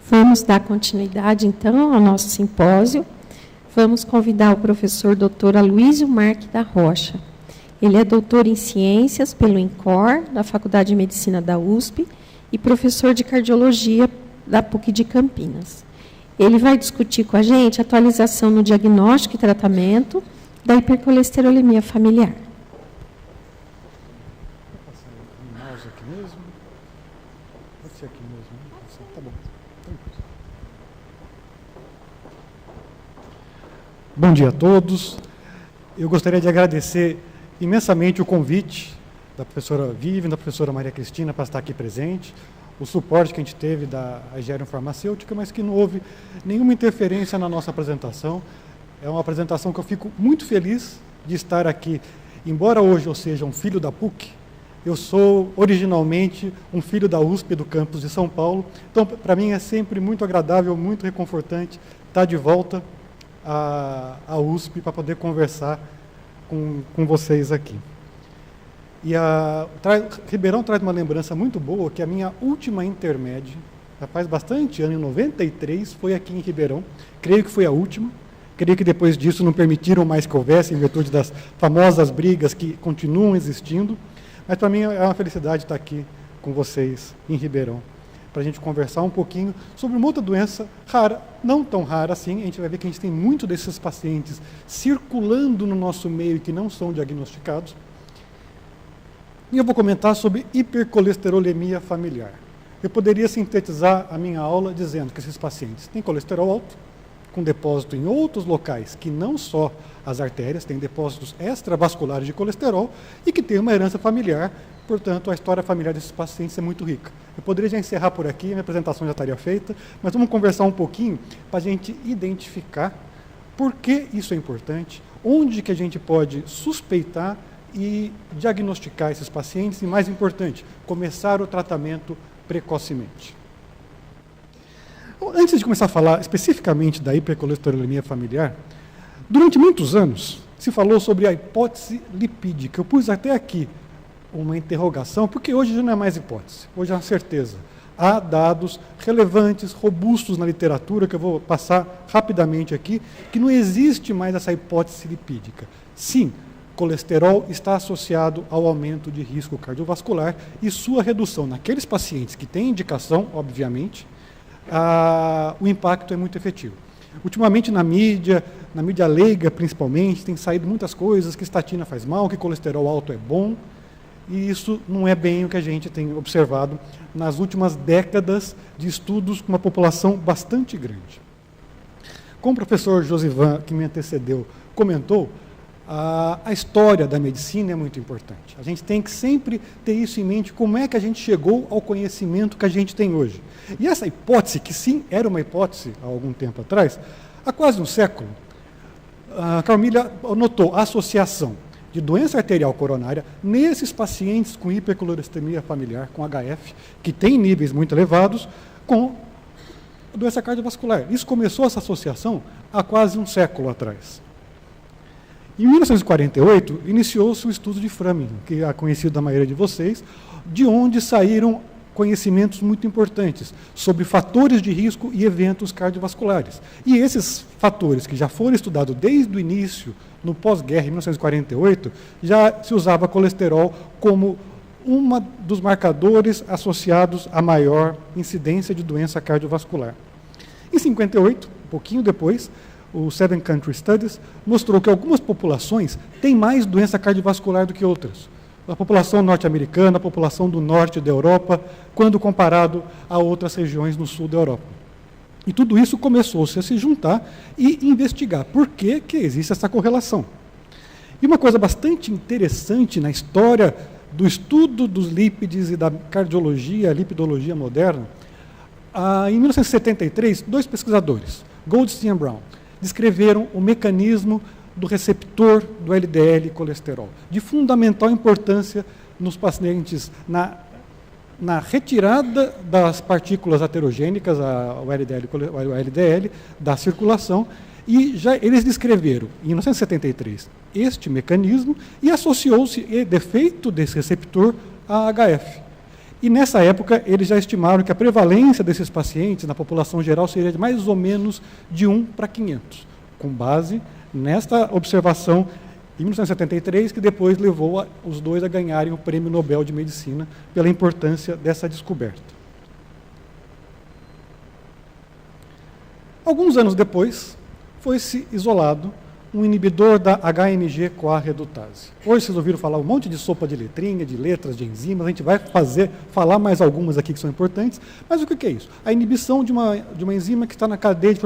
Vamos dar continuidade, então, ao nosso simpósio. Vamos convidar o professor Dr. Aloysio Marque da Rocha. Ele é doutor em Ciências pelo INCOR, da Faculdade de Medicina da USP, e professor de Cardiologia da PUC de Campinas. Ele vai discutir com a gente a atualização no diagnóstico e tratamento da hipercolesterolemia familiar. Bom dia a todos. Eu gostaria de agradecer imensamente o convite da professora Vivian, da professora Maria Cristina para estar aqui presente, o suporte que a gente teve da Agerium Farmacêutica, mas que não houve nenhuma interferência na nossa apresentação. É uma apresentação que eu fico muito feliz de estar aqui. Embora hoje eu seja um filho da PUC, eu sou originalmente um filho da USP, do campus de São Paulo. Então, para mim é sempre muito agradável, muito reconfortante estar de volta à USP para poder conversar com vocês aqui. E Ribeirão traz uma lembrança muito boa, que a minha última intermédia, já faz bastante ano, em 93, foi aqui em Ribeirão. Creio que foi a última. Creio que depois disso não permitiram mais que houvesse, em virtude das famosas brigas que continuam existindo. Mas para mim é uma felicidade estar aqui com vocês em Ribeirão, para a gente conversar um pouquinho sobre uma outra doença rara, não tão rara assim. A gente vai ver que a gente tem muito desses pacientes circulando no nosso meio e que não são diagnosticados. E eu vou comentar sobre hipercolesterolemia familiar. Eu poderia sintetizar a minha aula dizendo que esses pacientes têm colesterol alto, com depósito em outros locais, que não só as artérias, têm depósitos extravasculares de colesterol e que têm uma herança familiar. Portanto, a história familiar desses pacientes é muito rica. Eu poderia já encerrar por aqui, a minha apresentação já estaria feita, mas vamos conversar um pouquinho para a gente identificar por que isso é importante, onde que a gente pode suspeitar e diagnosticar esses pacientes e, mais importante, começar o tratamento precocemente. Antes de começar a falar especificamente da hipercolesterolemia familiar, durante muitos anos se falou sobre a hipótese lipídica. Eu pus até aqui uma interrogação, porque hoje já não é mais hipótese, hoje é uma certeza. Há dados relevantes, robustos na literatura, que eu vou passar rapidamente aqui, que não existe mais essa hipótese lipídica. Sim, colesterol está associado ao aumento de risco cardiovascular e sua redução naqueles pacientes que têm indicação, obviamente, o impacto é muito efetivo. Ultimamente na mídia leiga principalmente, tem saído muitas coisas que estatina faz mal, que colesterol alto é bom, e isso não é bem o que a gente tem observado nas últimas décadas de estudos com uma população bastante grande. Como o professor Josivan, que me antecedeu, comentou, a história da medicina é muito importante. A gente tem que sempre ter isso em mente, como é que a gente chegou ao conhecimento que a gente tem hoje. E essa hipótese, que sim, era uma hipótese há algum tempo atrás, há quase um século, a Carmilha notou a associação de doença arterial coronária nesses pacientes com hipercolesterolemia familiar, com HF, que tem níveis muito elevados, com doença cardiovascular. Isso começou, essa associação, há quase um século atrás. Em 1948, iniciou-se o estudo de Framingham, que é conhecido da maioria de vocês, de onde saíram conhecimentos muito importantes sobre fatores de risco e eventos cardiovasculares. E esses fatores, que já foram estudados desde o início, no pós-guerra, em 1948, já se usava colesterol como um dos marcadores associados à maior incidência de doença cardiovascular. Em 58, um pouquinho depois, o Seven Country Studies mostrou que algumas populações têm mais doença cardiovascular do que outras. A população norte-americana, a população do norte da Europa, quando comparado a outras regiões no sul da Europa. E tudo isso começou-se a se juntar e investigar por que existe essa correlação. E uma coisa bastante interessante na história do estudo dos lípides e da cardiologia, lipidologia moderna, em 1973, dois pesquisadores, Goldstein e Brown, descreveram o mecanismo do receptor do LDL colesterol, de fundamental importância nos pacientes na retirada das partículas aterogênicas, o LDL, da circulação, e já eles descreveram, em 1973, este mecanismo e associou-se o defeito desse receptor a HF. E nessa época, eles já estimaram que a prevalência desses pacientes na população geral seria de mais ou menos de 1 para 500, com base nesta observação em 1973, que depois levou os dois a ganharem o Prêmio Nobel de Medicina pela importância dessa descoberta. Alguns anos depois, foi-se isolado um inibidor da HMG-CoA redutase. Hoje vocês ouviram falar um monte de sopa de letrinha, de letras, de enzimas, a gente vai falar mais algumas aqui que são importantes, mas o que é isso? A inibição de uma enzima que está na cadeia de